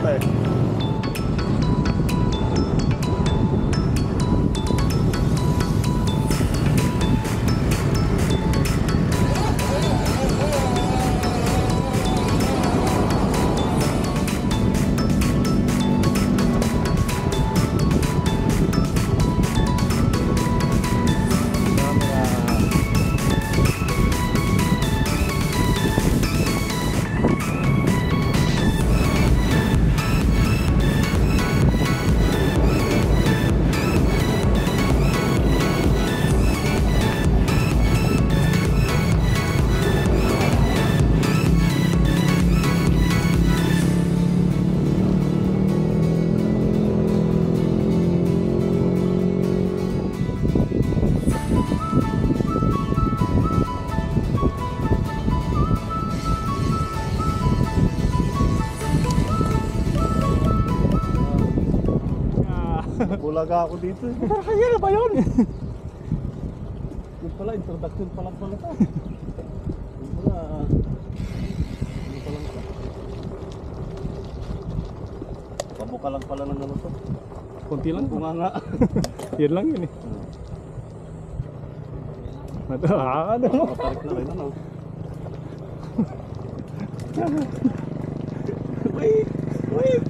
pa eh. Bulaga ako dito. Kaya na ba yun? Yun pala, introduction pa lang pala ito. Yun pala, yun pa lang pala. Pabuka lang pala ng ano to. Kunti lang. Bunga nga. Yan lang yun eh. Ito, ano? Matarik na rin ano. Wait! Wait!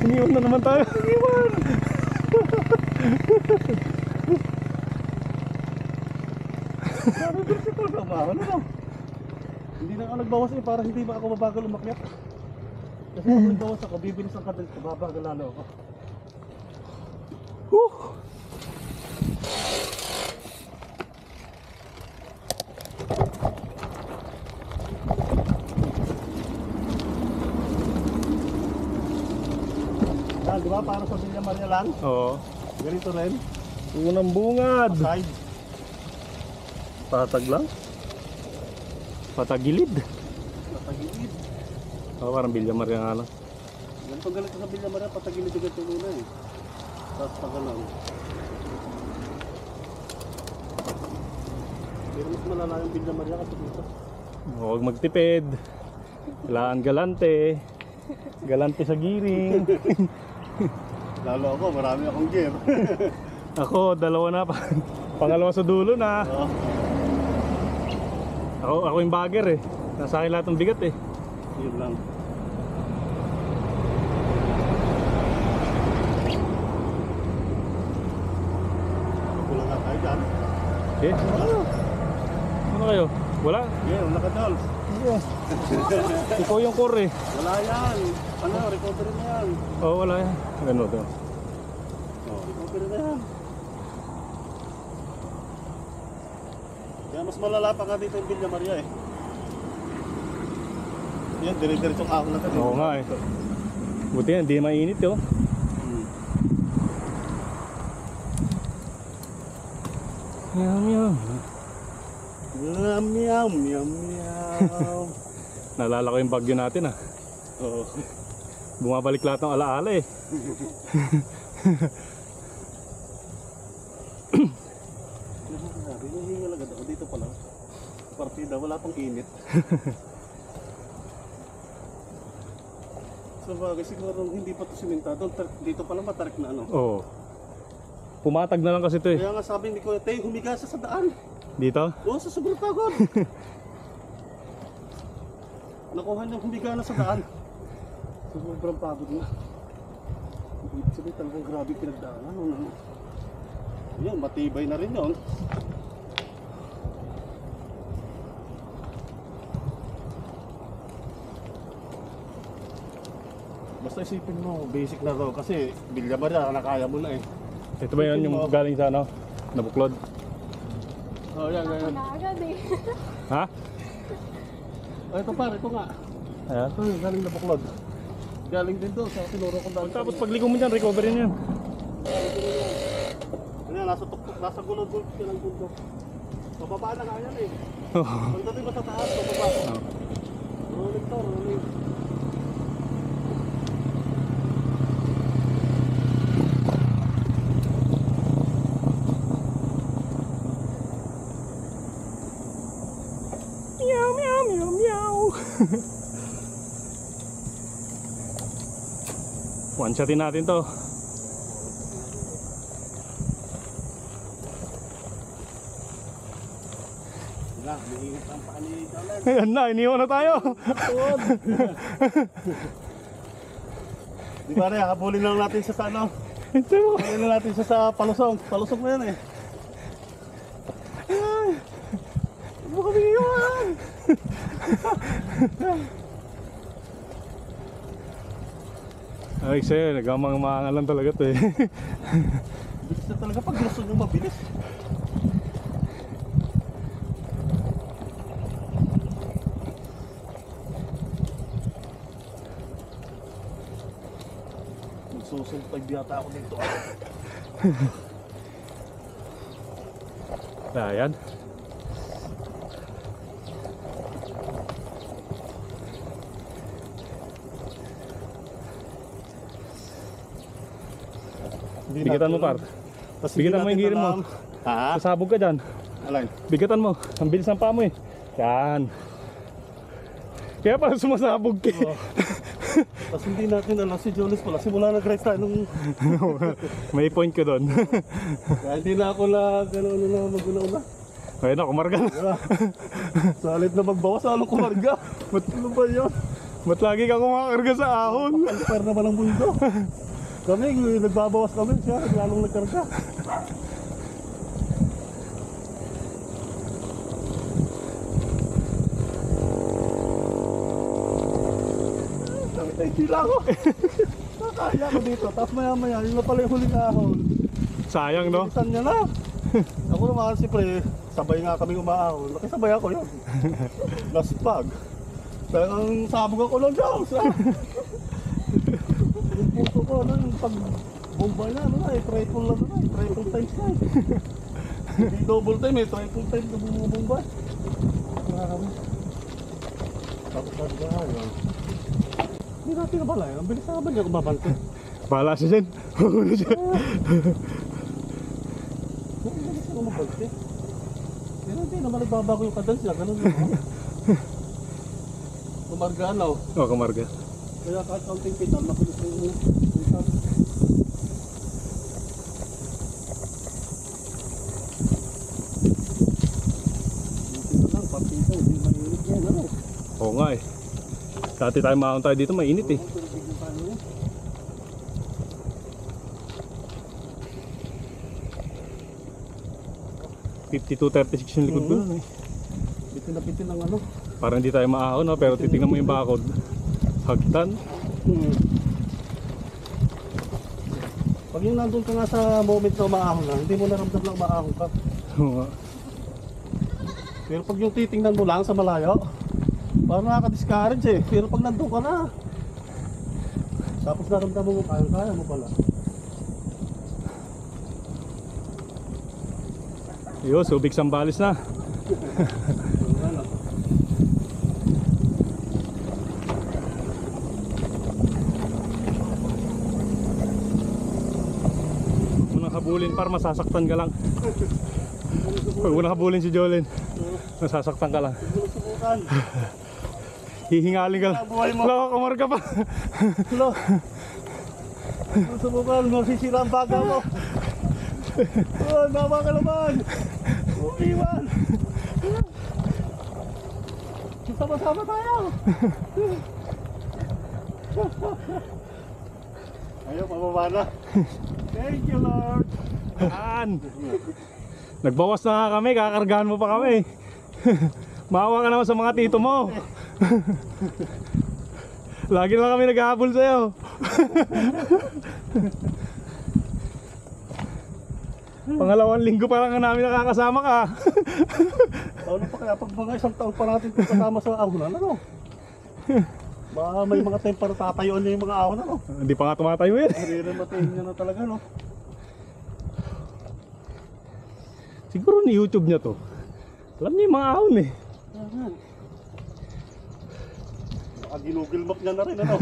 Iniwan na naman tayo. Iniwan! Sabi ko siya talaga ba? Ano lang? Hindi na ako nagbawas eh para hindi ako mabagal umakyat. Kasi kung nagbawas ako, bibilis ang kadal ko, babagal lalo ako. Yan, di ba? Para sa Villa Maria lang. Oo. Ganito rin. Unang bungad. Side. Patag lang. Patagilid. Patagilid. Oo, parang Villa Maria nga lang. Ganito ganito sa Villa Maria, patagilid agad yung muna eh. Tapos tagalang. Pero mas malala yung Villa Maria kasi dito. Huwag magtipid. Kailangan galante. Galante sa giring. Lalo ako, marami akong gear. Ako, dalawa na pa. Pangalawa sa dulo na. Ako yung bagger eh. Nasa akin lahat ng bigat eh. Yun lang. Kulang na tayo dyan. Okay? Ano kayo? Wala? Yeah, nakadals. Yeah. Ikaw yung core eh. Wala yan. Ano, recovery na yan. Oo, wala yan. Ano to? Oh, recovery na yan. Kaya mas malala pa nga dito yung Villa Maria eh. Yan, dire-diretsong ako na tayo. Oo nga eh. Buti yan, di mainit yun. Meow meow. Meow meow meow. Naalala ko yung bagyo natin ah. Oo. Bumabalik lahat ng alaala eh. Sabi, nahingal agad ako dito pala. Partida, wala pang init. So bagay, siguro hindi pa ito simentado. Dito pala matarik na ano. Oo. Pumatag na lang kasi ito eh. Kaya nga sabi ni Kuya Tay, humiga siya sa daan. Dito? Oo, sa sobrang pagod. Nakuha niya humiga na sa daan. Sobrang pagod na. Ibig sabihin talagang grabe pinagdaanan. Yan, matibay na rin yun. Basta isipin mo, basic na to. Kasi Villa Maria, nakaya mo na eh. Ito ba yun yung galing sa ano? Nabuklod? Oh, yan, yan. Na agad eh. Ha? Oh, ito pare, ito nga. Ayan. Ito yung galing na buklod. Galing din doon sa tinuro kong dami. Tapos pagligo mo dyan, recovery na yan. Ano, nasa tuktok, nasa gulod-gulod ka ng bundok. Pababa na nga yan eh. Pagdating mo sa taas, pababa. Rolling to, rolling. One shotin natin to. Wala, mainit ang paa ni Jolen. Ayan na, iniwan na tayo. Di ba rin, habulin lang natin siya sa ano. Ito mo. Habulin lang natin siya sa palusong. Palusong na yan eh. Ano mo kami iwan? Ay, sa'yo, nagkamang-maangan lang talaga to eh. Bilis na talaga pag gusto nyo mabilis. Magsusumpay biyata ako dito. Ayan. Bigatan mo, par. Bigatan mo yung girin mo. Ha? Sasabog ka dyan. Alay. Bigatan mo. Ang bilis ng paa mo eh. Yan. Kaya pala sumasabog ka. Oh. Tapos hindi natin alam si Jones pala. Simula nag-ride tayo nung... May point ko doon. Kaya hindi na ako gano'n na mag-una-una. Ayun na, kumarga na. Salit na magbawas, anong kumarga? Ba't ano ba yun? Ba't lagi ka kumakarga sa ahon? Palipar naman ang mundo. Kami, nagbabawas kami. Siya, lalong nagkarga. Ay, sila ako. Nakaya ko dito. Tapos maya-maya, yun na pala yung huling ahon. Sayang, no? Isan niya na. Ako naman, siyempre, sabay nga kami umaahon. Nakisabay ako yun. Laspag. Talagang sabog ako lang dyan. Yung puso ko, ano, yung pag-bombay na, ano na, triple na, triple times na. Hindi double time triple time na bumubombay. Marami. Tapos na yun. Hindi natin nabalay, ang bilis naman niya kumabante. Bahala siya dyan. Huwag siya. Ang bilis na kumabante. Pero hindi naman nagbabago yung kadans niya, ganun yun. Kumarga ano. O, kumarga. Kaya kahit kaunting pital, mabilis na yung pital. Buti na lang, partito, hindi mainit yan, ano? Oo nga eh. Dati tayo maahon tayo dito, mainit eh. Oo, tulog yung paano yan. $52.36 yung likod ko nun eh. Bitin na bitin ang ano. Parang hindi tayo maahon, no? Pero titingnan mo yung bakod. Hagtan. Pag yung nandun ka nga sa moment na umaahon na, hindi mo naramdam lang umaahon ka. Oo nga. Pero pag yung titingnan mo lang sa malayo, parang nakaka-discourage eh. Pero pag nandun ka na, tapos naramdaman mo, kaya mo pala. Yo, Subic Sambales na. Ano? Huwag mo nang habulin para masasaktan ka lang. Huwag mo nang habulin si Jolene. Masasaktan ka lang. Siguro subukan. Hihingalin ka lang. Buhay mo. Wala ka, kumarga pa. Hello. Siguro subukan, masisira ang baga mo. Oh, baba ka naman. Umiwan. Sama-sama tayo. Ayaw, pababa na. Thank you, Lord. Yan. Nagbawas na nga kami, kakargahan mo pa kami. Maawa ka naman sa mga tito mo. Lagi lang kami naghahabol sa'yo. Pangalawang linggo pa lang namin nakakasama ka. Taon pa kaya pag mga isang taon pa natin kasama sa ahonan, ano? Baka may mga time para tatayuan niya yung mga ahon, ano? Hindi pa nga tumatayo yan. Nire-rematain niya na talaga, no? Siguro ni YouTube niya to. Alam niya yung mga ahon eh. Ayan. Baka ginugil map niya na rin, ano?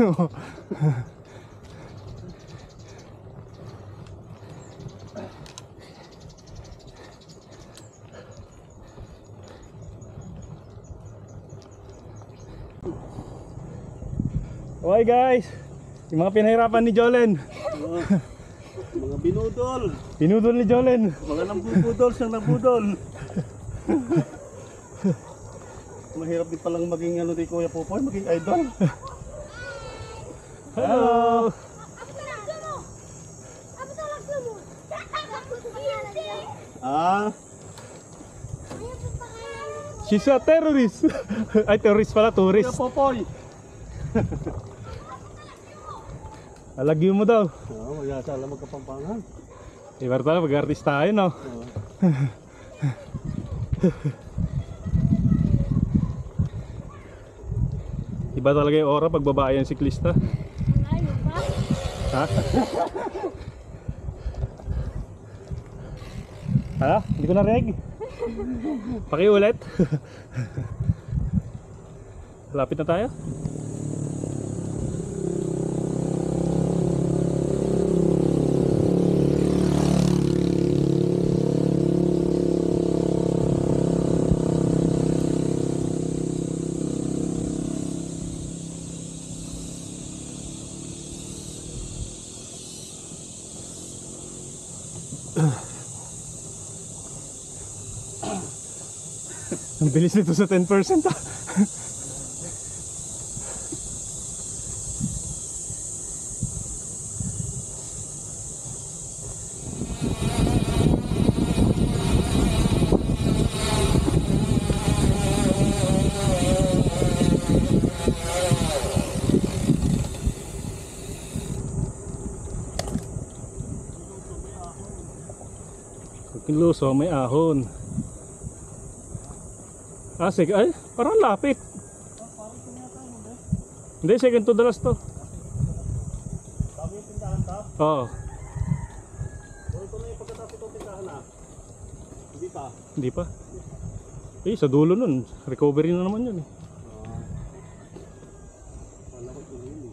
Okay guys, yung mga pinahirapan ni Jolen. Mga binudol. Pinudol ni Jolen. Mga nambubudol siyang nambudol. Mahirap din palang maging ano di Kuya Popoy, maging idol. Hello! Ah, She's a terrorist. Ay, terrorist pala, Kuya tourist. Popoy. Alagyo mo daw. Oo, mayasa lang magkapampangan. Ibar tayo, mag-artist tayo, no? Oo. Iba talaga yung aura pag babae ang siklista. Ha? Ha? Hindi ko narinig. Pakiulit. Lapit na tayo. Ang bilis nito sa 10% ah. Kiluso, may ahon. Ah, sige. Ay, parang lapit. Hindi, second to the last to. Bago yung tindahan ta? Oo, O ito na yung pagkatapos itong tindahan na. Hindi pa. hindi pa. Eh, sa dulo nun. Recovery na naman yun eh. Wala ko tuloy eh.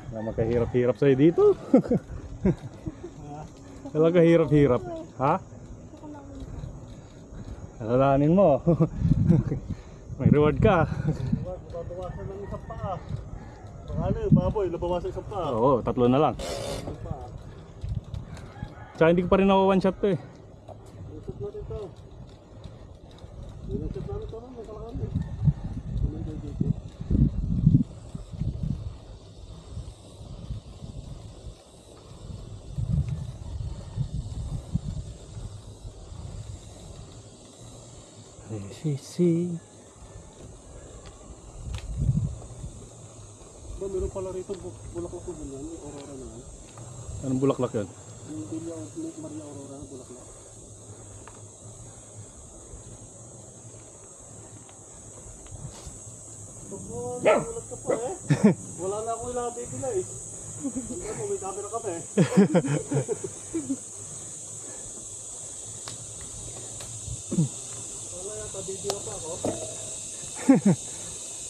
Wala magkahirap-hirap sa'yo dito. Talaga hirap-hirap. Ha? Alalahanin mo. May reward ka. Babawasan ng isang paa. Ano yung baboy, nabawasan isang paa. Oo, 3 na lang. Isang paa. Tsaka hindi ko pa rin ako one shot to eh. Usap natin ito. Usap natin ito. May kalakan eh. Si. Ba, meron pala rito bulaklak ko ganyan. May aurora na yan. Anong bulaklak yan? Yung Villa Maria Aurora na bulaklak. Nagulat ka pa eh. Wala na akong ilabi pila eh. Hindi mo, may camera kami eh. Wala yata, video pa ako.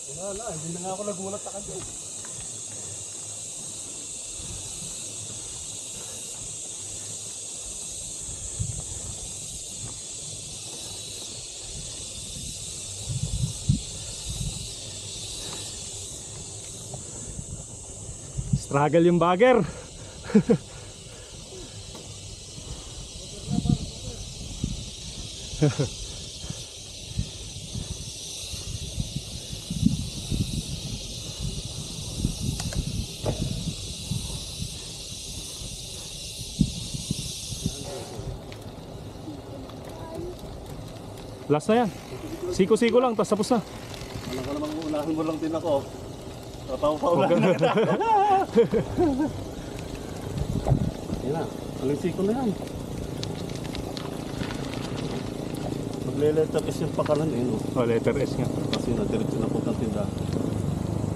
Wala na, hindi na nga ako nagulat sa kanya. Struggle yung bagger. Last na yan. Siko-siko lang, tapos tapos na. Alam ko namang unahan mo lang din ako. Papaulahan na kita. Yan na, aling siko na yan. Magle-letter S yung pakalan eh, no? Oh, letter S nga. Kasi na, diretso na po ng tindahan.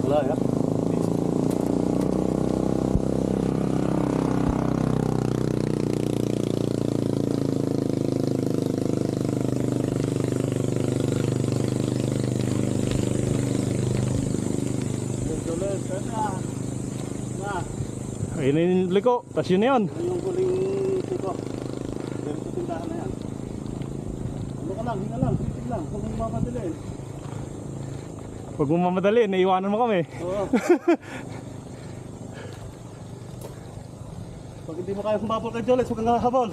Wala ya. Ayun na yung liko, tas yun na yun. Ito yung huling tiko. Dito sa tindahan na yan. Ano ka lang, hinga lang, titig lang. Huwag mong mamadalin. Huwag mo mamadali, naiwanan mo kami. Oo. Pag hindi mo kaya humabol kay Joles, huwag kang hahabol.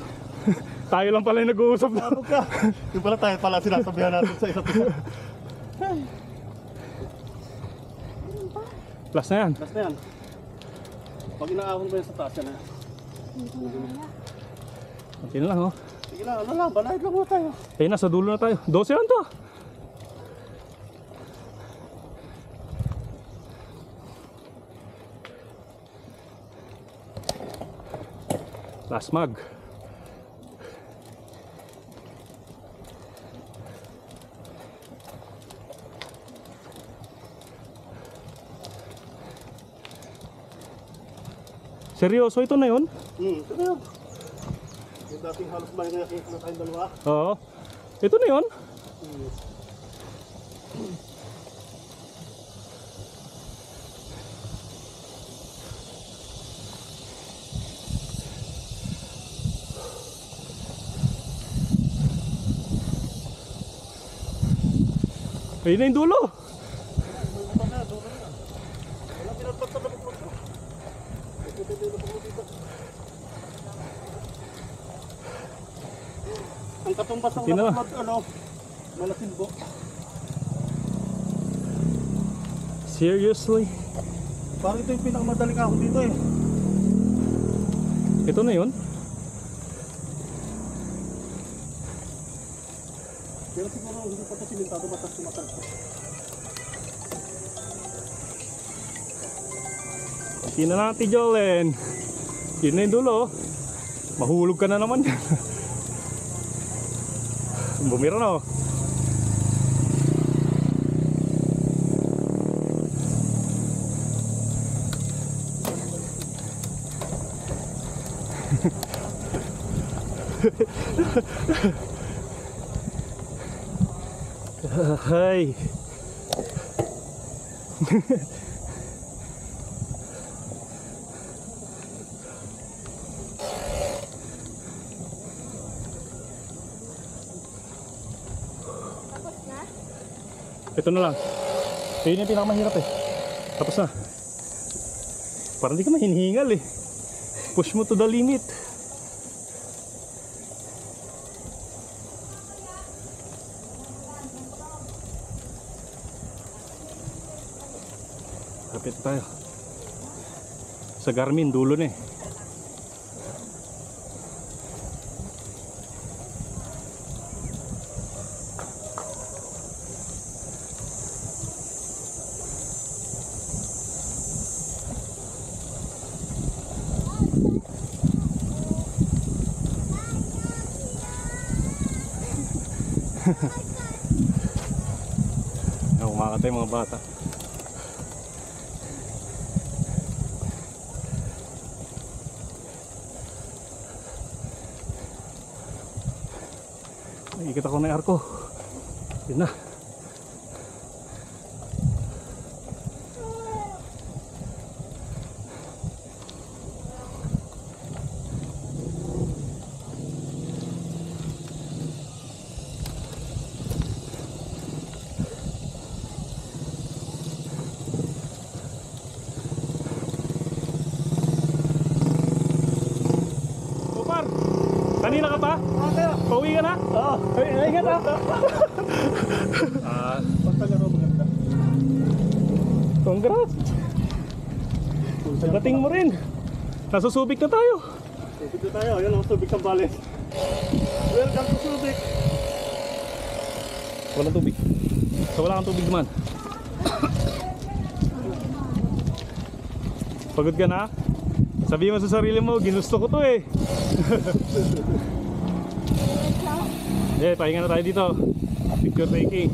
Tayo lang pala yung nag-uusap na. Habol ka. Yung pala tayo pala sinasabihan natin sa isa't isa. Plus na yan. Last na yan. Pag inaahon mo yan sa taas, yan na. Okay na lang oh. Sige lang, ano lang, banayad lang mo tayo. Ayun na, sa dulo na tayo. 12 yan to. Last mag. Seryoso ito na yun? Ito na yun. Yung dating halos may nakikita na tayong dalawa. Oo. Ito na yun? Ayun na yung dulo. Walang pinagpat sa labot mo. Ang katumbas ng Sino? labot, ano, malasilbo. Seriously? Parang ito yung pinakamadaling ako dito eh. Ito na yun? Pero siguro hindi pa ito simintado, batas sumatal. Hindi na natin, Jolen. Yun na yung dulo. Mahulog ka na naman. Bumira na oh. Hay. Ito na lang. Yun yung pinakamahirap eh. Tapos na. Parang di ka mahinihingal eh. Push mo to the limit. Kapit tayo. Sa Garmin, dulo na eh. Kumakatay mga bata. Nakikita ko na yung arko. Yun na. Kanina ka pa? Pauwi ka na? Oo. Ay, ingat ah. Pagkalaro maganda. Congrats. Pagdating mo rin. Nasusubik na tayo. Subik na tayo. Yan ang Subic Sambales. Welcome to Subic. Walang tubig. So wala kang tubig naman. Pagod ka na? Sabi mo sa sarili mo, ginusto ko to eh. Eh, pahinga na tayo dito. Picture taking.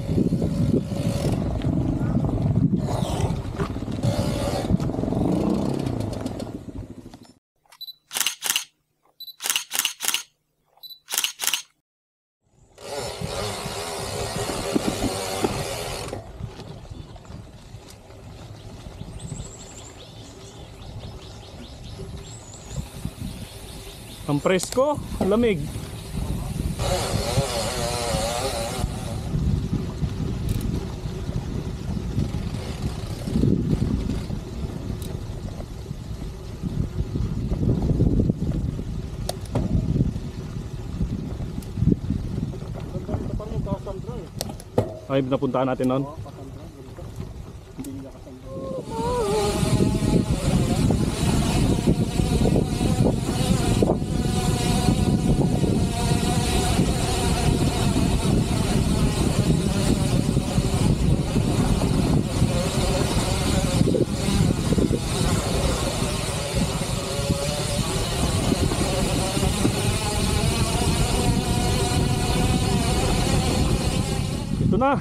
Ang presko, ang lamig. Ganda rin pa rin yung Cassandra eh. Ay, napuntahan natin noon. Oo, Cassandra. Ganda. Hindi nila Cassandra. Ito na.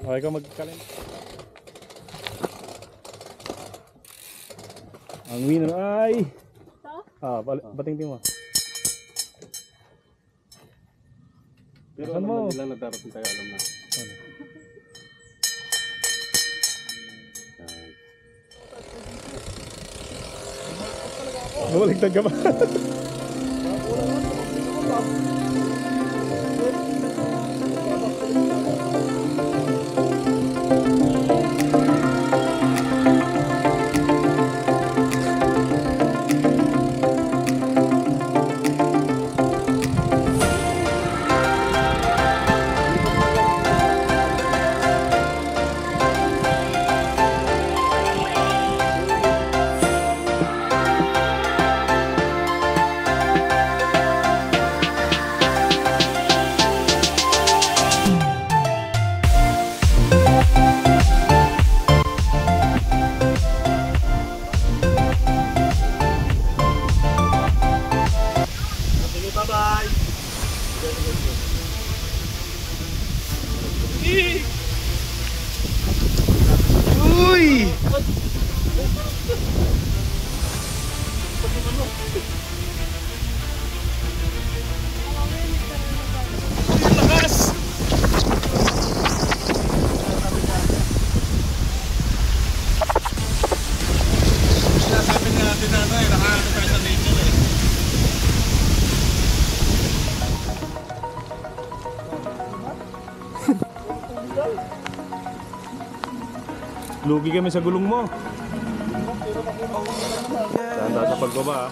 Okay ka magkalin. Ang winner ay... bating mo. Pero Saan alam mo? na nila na darating tayo, alam na. Baligtad ka ba? Sige, bye-bye! Uy! Lakas! Sinasabi nga natin na nakaano tayo sa nature eh. Lugi kami sa gulong mo. Dahan-dahan sa pagbaba ah.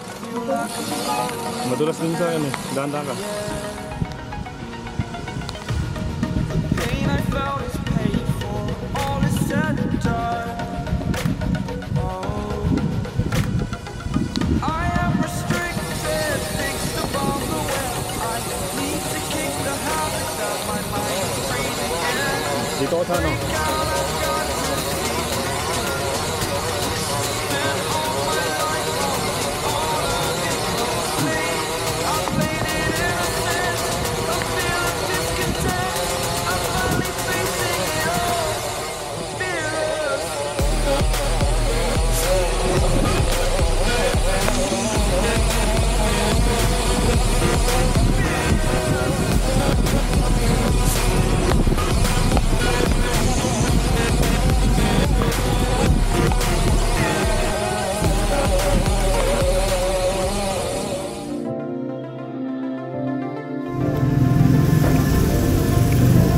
Madulas din sa ano eh. Dahan-dahan ka. Pain I felt is paid for, all is said and done. Oh, I am restricted, fixed above the well. I need to kick the habit that my mind is breathing in. Dito ko sa ano. I've played it innocent, a feel of discontent. I'm finally facing it all, fearless.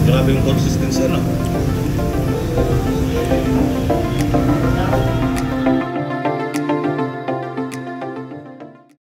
Grabe yung consistency ano.